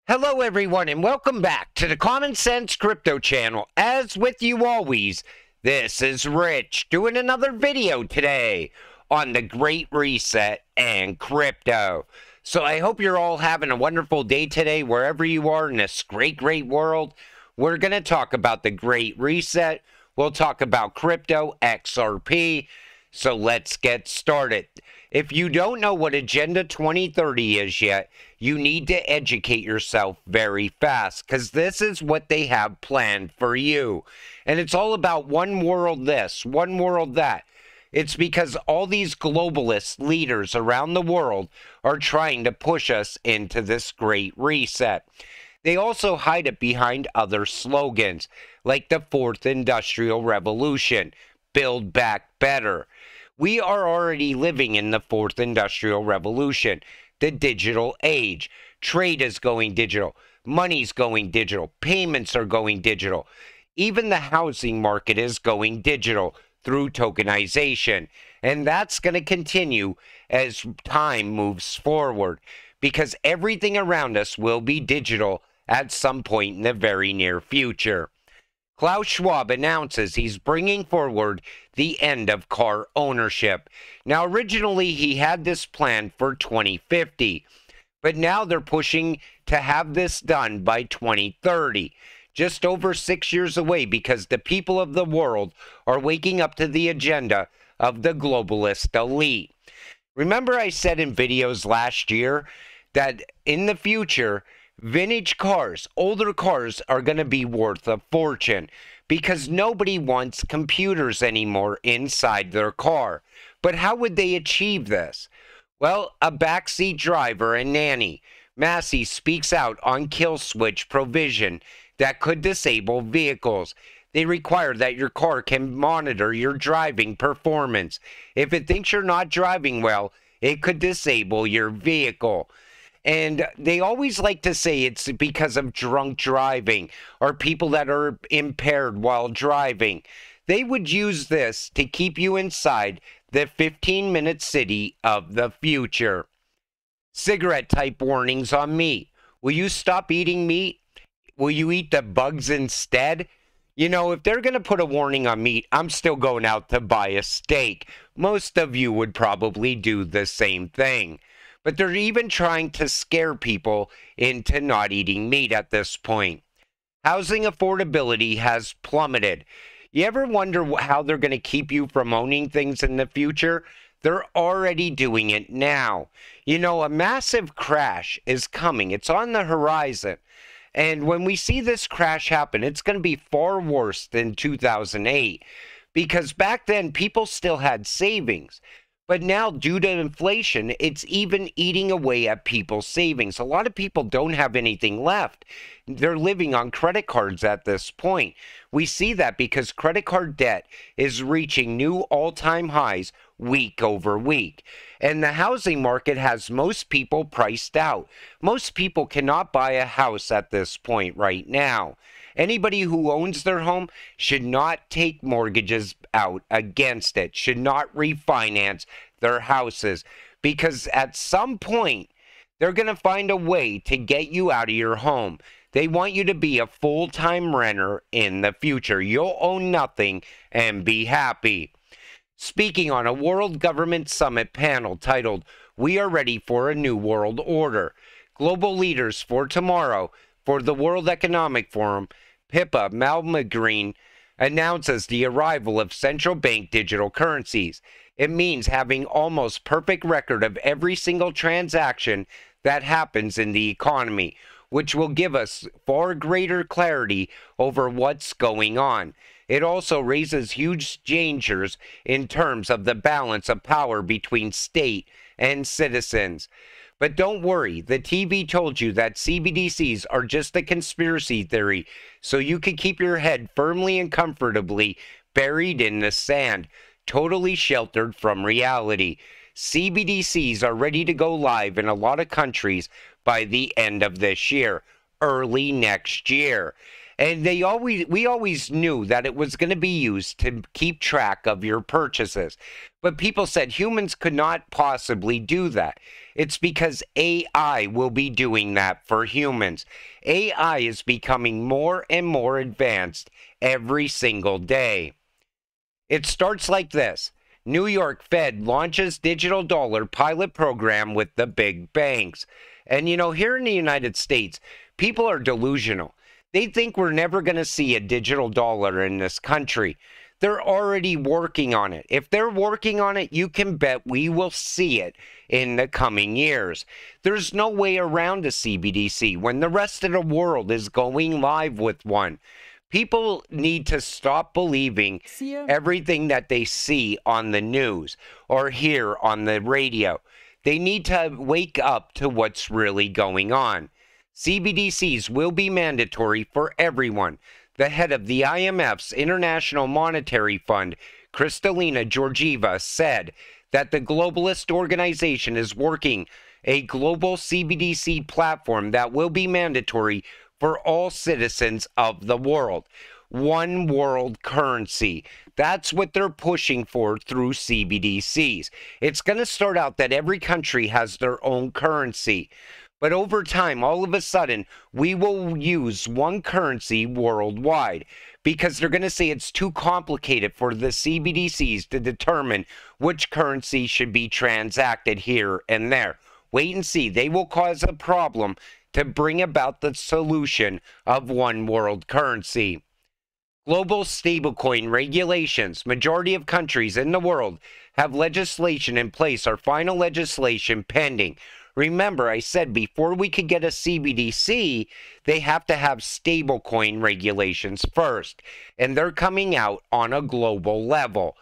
Hello everyone and welcome back to the Common Sense Crypto channel. As with you always, this is Rich doing another video today on the Great Reset and crypto. So I hope you're all having a wonderful day today wherever you are in this great world. We're going to talk about the Great Reset. We'll talk about crypto, XRP. So let's get started. If you don't know what Agenda 2030 is yet, you need to educate yourself very fast because this is what they have planned for you. And it's all about one world this, one world that. It's because all these globalist leaders around the world are trying to push us into this great reset. They also hide it behind other slogans like the Fourth Industrial Revolution, Build Back Better. We are already living in the Fourth Industrial Revolution, the digital age. Trade is going digital. Money's going digital. Payments are going digital. Even the housing market is going digital through tokenization. And that's going to continue as time moves forward because everything around us will be digital at some point in the very near future. Klaus Schwab announces he's bringing forward the end of car ownership. Now, originally, he had this plan for 2050, but now they're pushing to have this done by 2030, just over 6 years away because the people of the world are waking up to the agenda of the globalist elite. Remember I said in videos last year that in the future, vintage cars, older cars are going to be worth a fortune because nobody wants computers anymore inside their car. But how would they achieve this? Well, a backseat driver and nanny. Massey speaks out on kill switch provision that could disable vehicles. They require that your car can monitor your driving performance. If it thinks you're not driving well, it could disable your vehicle. And they always like to say it's because of drunk driving or people that are impaired while driving. They would use this to keep you inside the 15-minute city of the future. Cigarette type warnings on meat. Will you stop eating meat? Will you eat the bugs instead? You know, if they're going to put a warning on meat, I'm still going out to buy a steak. Most of you would probably do the same thing. But they're even trying to scare people into not eating meat at this point. Housing affordability has plummeted. You ever wonder how they're going to keep you from owning things in the future? They're already doing it now. You know, a massive crash is coming. It's on the horizon. And when we see this crash happen, it's going to be far worse than 2008. Because back then, people still had savings. But now, due to inflation, it's even eating away at people's savings. A lot of people don't have anything left. They're living on credit cards at this point. We see that because credit card debt is reaching new all-time highs week over week. And the housing market has most people priced out. Most people cannot buy a house at this point right now. Anybody who owns their home should not take mortgages out against it, should not refinance their houses, because at some point, they're going to find a way to get you out of your home. They want you to be a full-time renter in the future. You'll own nothing and be happy. Speaking on a World Government Summit panel titled, "We Are Ready for a New World Order," global leaders for tomorrow for the World Economic Forum, Pippa Malmgren announces the arrival of central bank digital currencies. It means having almost perfect record of every single transaction that happens in the economy, which will give us far greater clarity over what's going on. It also raises huge dangers in terms of the balance of power between state and citizens. But don't worry, the TV told you that CBDCs are just a conspiracy theory, so you can keep your head firmly and comfortably buried in the sand, totally sheltered from reality. CBDCs are ready to go live in a lot of countries by the end of this year, early next year. And we always knew that it was going to be used to keep track of your purchases. But people said humans could not possibly do that. It's because AI will be doing that for humans. AI is becoming more and more advanced every single day. It starts like this. New York Fed launches digital dollar pilot program with the big banks. And you know, here in the United States, people are delusional. They think we're never going to see a digital dollar in this country. They're already working on it. If they're working on it, you can bet we will see it in the coming years. There's no way around a CBDC when the rest of the world is going live with one. People need to stop believing everything that they see on the news or hear on the radio. They need to wake up to what's really going on. CBDCs will be mandatory for everyone. The head of the IMF's International Monetary Fund, Kristalina Georgieva, said that the globalist organization is working a global CBDC platform that will be mandatory for all citizens of the world. One world currency. That's what they're pushing for through CBDCs. It's going to start out that every country has their own currency. But over time, all of a sudden, we will use one currency worldwide because they're going to say it's too complicated for the CBDCs to determine which currency should be transacted here and there. Wait and see. They will cause a problem to bring about the solution of one world currency. Global stablecoin regulations. Majority of countries in the world have legislation in place or final legislation pending. Remember, I said before we could get a CBDC, they have to have stablecoin regulations first. And they're coming out on a global level.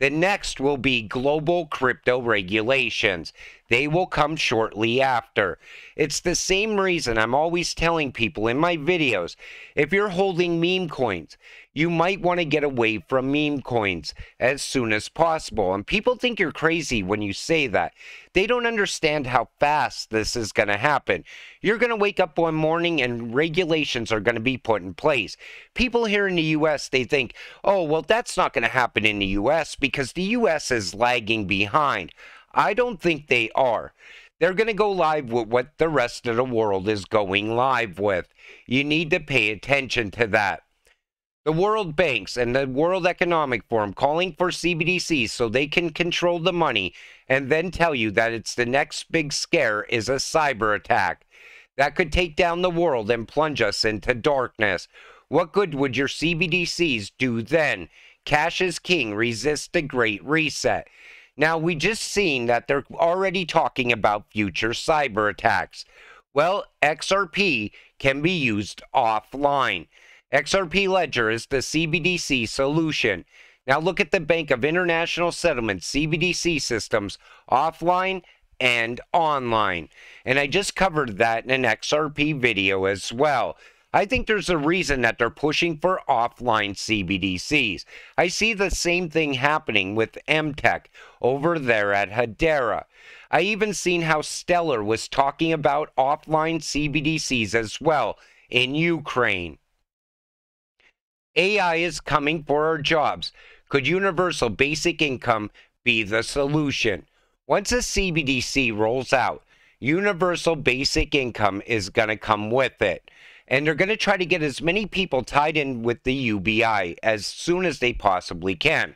The next will be global crypto regulations. They will come shortly after. It's the same reason I'm always telling people in my videos, if you're holding meme coins, you might want to get away from meme coins as soon as possible. And people think you're crazy when you say that. They don't understand how fast this is going to happen. You're going to wake up one morning and regulations are going to be put in place. People here in the U.S., they think, oh, well, that's not going to happen in the U.S. because the U.S. is lagging behind. I don't think they are. They're going to go live with what the rest of the world is going live with. You need to pay attention to that. The World Banks and the World Economic Forum calling for CBDCs so they can control the money and then tell you that it's the next big scare is a cyber attack that could take down the world and plunge us into darkness. What good would your CBDCs do then? Cash is king. Resist the Great Reset. Now, we just seen that they're already talking about future cyber attacks. Well, XRP can be used offline. XRP Ledger is the CBDC solution. Now look at the Bank of International Settlements CBDC systems offline and online. And I just covered that in an XRP video as well. I think there's a reason that they're pushing for offline CBDCs. I see the same thing happening with MTech over there at Hedera. I even seen how Stellar was talking about offline CBDCs as well in Ukraine. AI is coming for our jobs. Could universal basic income be the solution? Once a CBDC rolls out, universal basic income is going to come with it. And they're going to try to get as many people tied in with the UBI as soon as they possibly can.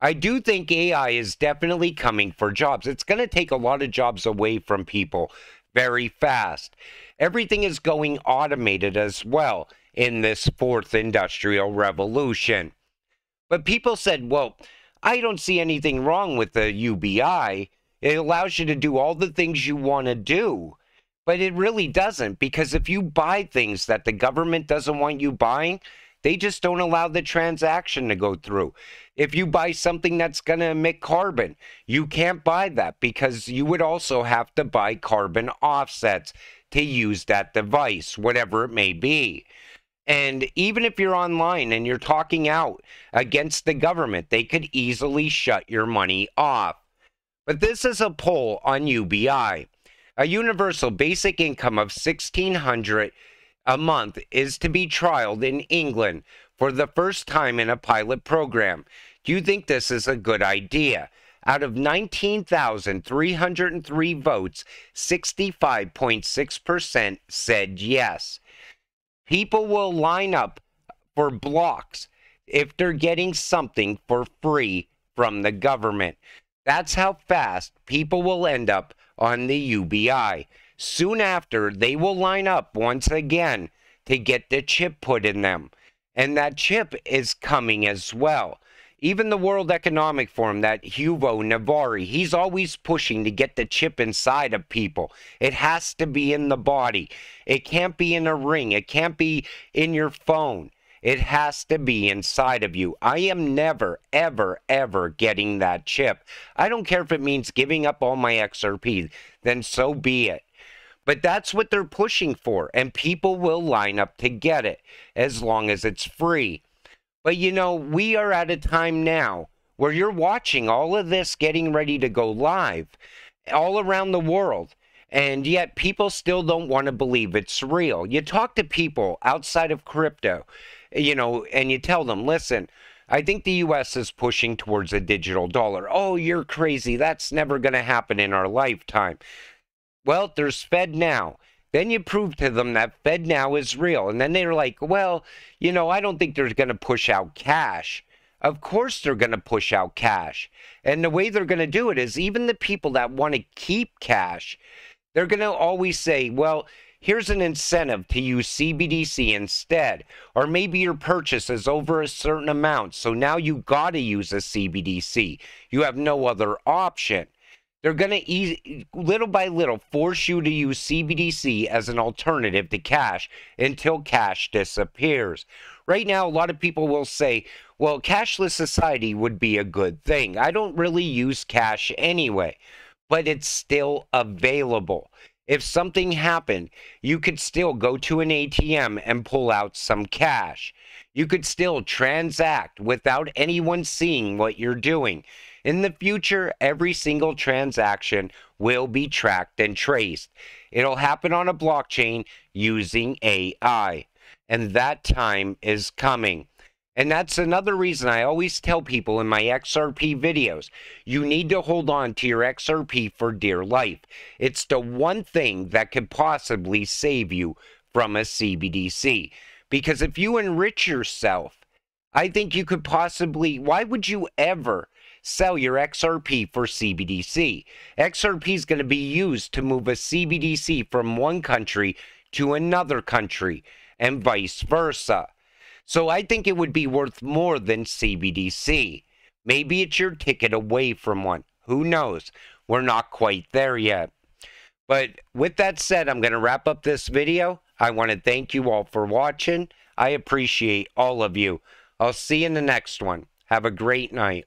I do think AI is definitely coming for jobs. It's going to take a lot of jobs away from people very fast. Everything is going automated as well in this fourth industrial revolution. But people said, well, I don't see anything wrong with the UBI. It allows you to do all the things you want to do. But it really doesn't, because if you buy things that the government doesn't want you buying, they just don't allow the transaction to go through. If you buy something that's going to emit carbon, you can't buy that because you would also have to buy carbon offsets to use that device, whatever it may be. And even if you're online and you're talking out against the government, they could easily shut your money off. But this is a poll on UBI. A universal basic income of $1,600 a month is to be trialed in England for the first time in a pilot program. Do you think this is a good idea? Out of 19,303 votes, 65.6% said yes. People will line up for blocks if they're getting something for free from the government. That's how fast people will end up on the UBI. Soon after, they will line up once again to get the chip put in them. And that chip is coming as well. Even the World Economic Forum, that Hugo Navari, he's always pushing to get the chip inside of people. It has to be in the body. It can't be in a ring. It can't be in your phone. It has to be inside of you. I am never, ever, ever getting that chip. I don't care if it means giving up all my XRP, then so be it. But that's what they're pushing for, and people will line up to get it as long as it's free. But you know, we are at a time now where you're watching all of this getting ready to go live all around the world. And yet people still don't want to believe it's real. You talk to people outside of crypto, you know, and you tell them, listen, I think the U.S. is pushing towards a digital dollar. Oh, you're crazy. That's never going to happen in our lifetime. Well, there's FedNow. Then you prove to them that FedNow is real. And then they're like, well, you know, I don't think they're going to push out cash. Of course they're going to push out cash. And the way they're going to do it is even the people that want to keep cash, they're going to always say, well, here's an incentive to use CBDC instead. Or maybe your purchase is over a certain amount, so now you got to use a CBDC. You have no other option. They're going to, little by little, force you to use CBDC as an alternative to cash until cash disappears. Right now, a lot of people will say, well, cashless society would be a good thing. I don't really use cash anyway, but it's still available. If something happened, you could still go to an ATM and pull out some cash. You could still transact without anyone seeing what you're doing. In the future, every single transaction will be tracked and traced. It'll happen on a blockchain using AI. And that time is coming. And that's another reason I always tell people in my XRP videos, you need to hold on to your XRP for dear life. It's the one thing that could possibly save you from a CBDC. Because if you enrich yourself, I think you could possibly, why would you ever sell your XRP for CBDC? XRP is going to be used to move a CBDC from one country to another country and vice versa. So I think it would be worth more than CBDC. Maybe it's your ticket away from one. Who knows? We're not quite there yet. But with that said, I'm going to wrap up this video. I want to thank you all for watching. I appreciate all of you. I'll see you in the next one. Have a great night.